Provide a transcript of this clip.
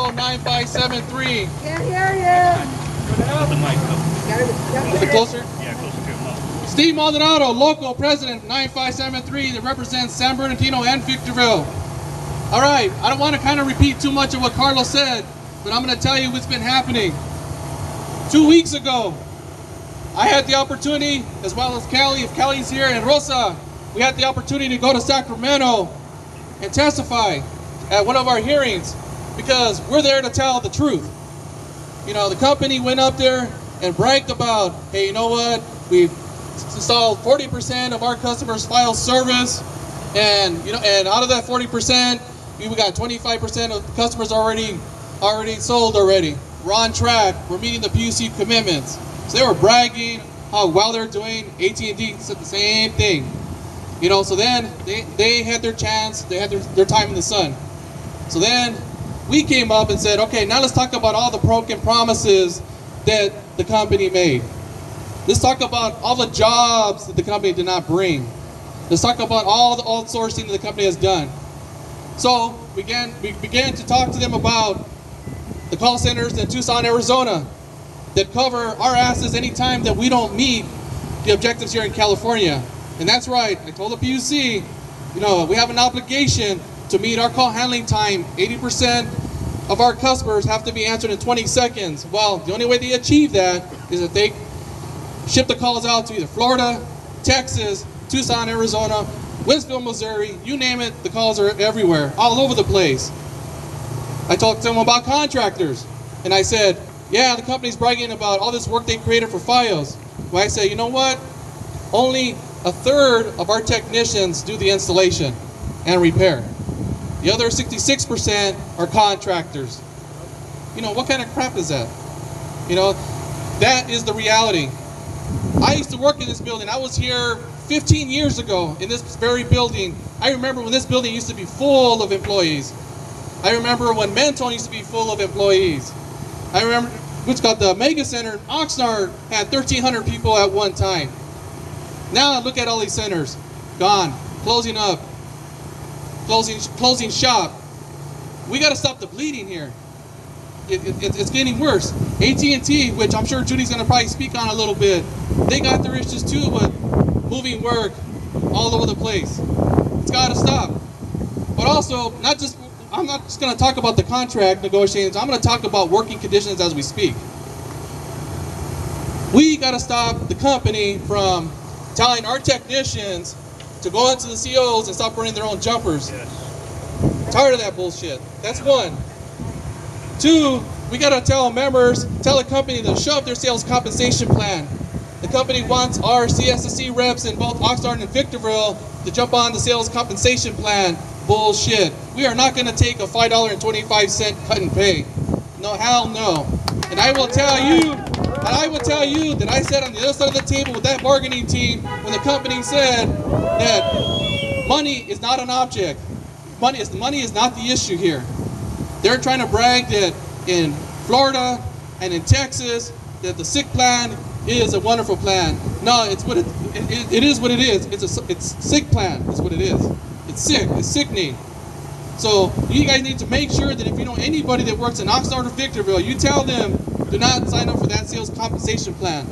Local 9573. Can't hear you. The mic up. Is it closer? Yeah, closer to your mouth. Steve Maldonado, local president 9573 that represents San Bernardino and Victorville. All right, I don't want to kind of repeat too much of what Carlos said, but I'm going to tell you what's been happening. 2 weeks ago, I had the opportunity, as well as Kelly, if Kelly's here, and Rosa, we had the opportunity to go to Sacramento and testify at one of our hearings because we're there to tell the truth. You know, the company went up there and bragged about, hey, you know what? We've installed 40% of our customers' file service, and and out of that 40%, we got 25% of customers already sold already. We're on track. We're meeting the PUC commitments. So they were bragging how well they're doing. AT&T said the same thing. You know, so then they had their chance. They had their time in the sun. So then we came up and said, okay, now let's talk about all the broken promises that the company made. Let's talk about all the jobs that the company did not bring. Let's talk about all the outsourcing that the company has done. So we began to talk to them about the call centers in Tucson, Arizona that cover our asses anytime that we don't meet the objectives here in California. And that's right, I told the PUC, you know, we have an obligation to meet our call handling time. 80% of our customers have to be answered in 20 seconds. Well, the only way they achieve that is that they ship the calls out to either Florida, Texas, Tucson, Arizona, Winsville, Missouri, you name it, the calls are everywhere, all over the place. I talked to them about contractors, and I said, yeah, the company's bragging about all this work they created for FiOS. Well, I said, you know what? Only a third of our technicians do the installation and repair. The other 66% are contractors. You know, what kind of crap is that? You know, that is the reality. I used to work in this building. I was here 15 years ago in this very building. I remember when this building used to be full of employees. I remember when Mentone used to be full of employees. I remember what's called the Mega Center in Oxnard had 1,300 people at one time. Now look at all these centers, gone, closing up, closing shop. We got to stop the bleeding here. It's getting worse. AT&T, which I'm sure Judy's going to probably speak on a little bit, they got their issues too with moving work all over the place. It's got to stop. But also, I'm not just going to talk about the contract negotiations. I'm going to talk about working conditions as we speak. We got to stop the company from telling our technicians to go into the COs and stop running their own jumpers. Yes. Tired of that bullshit. That's one. Two, we got to tell the company to shove their sales compensation plan. The company wants our CSSC reps in both Oxnard and Victorville to jump on the sales compensation plan. Bullshit. We are not going to take a $5.25 cut in pay. No, hell no. And I will tell you that I sat on the other side of the table with that bargaining team when the company said that money is not an object. Money is not the issue here. They're trying to brag that in Florida and in Texas that the sick plan is a wonderful plan. No, it is what it is. It's sick plan is what it is. It's sick. It's sickening. So you guys need to make sure that if you know anybody that works in Oxnard or Victorville, you tell them do not sign up for that sales compensation plan.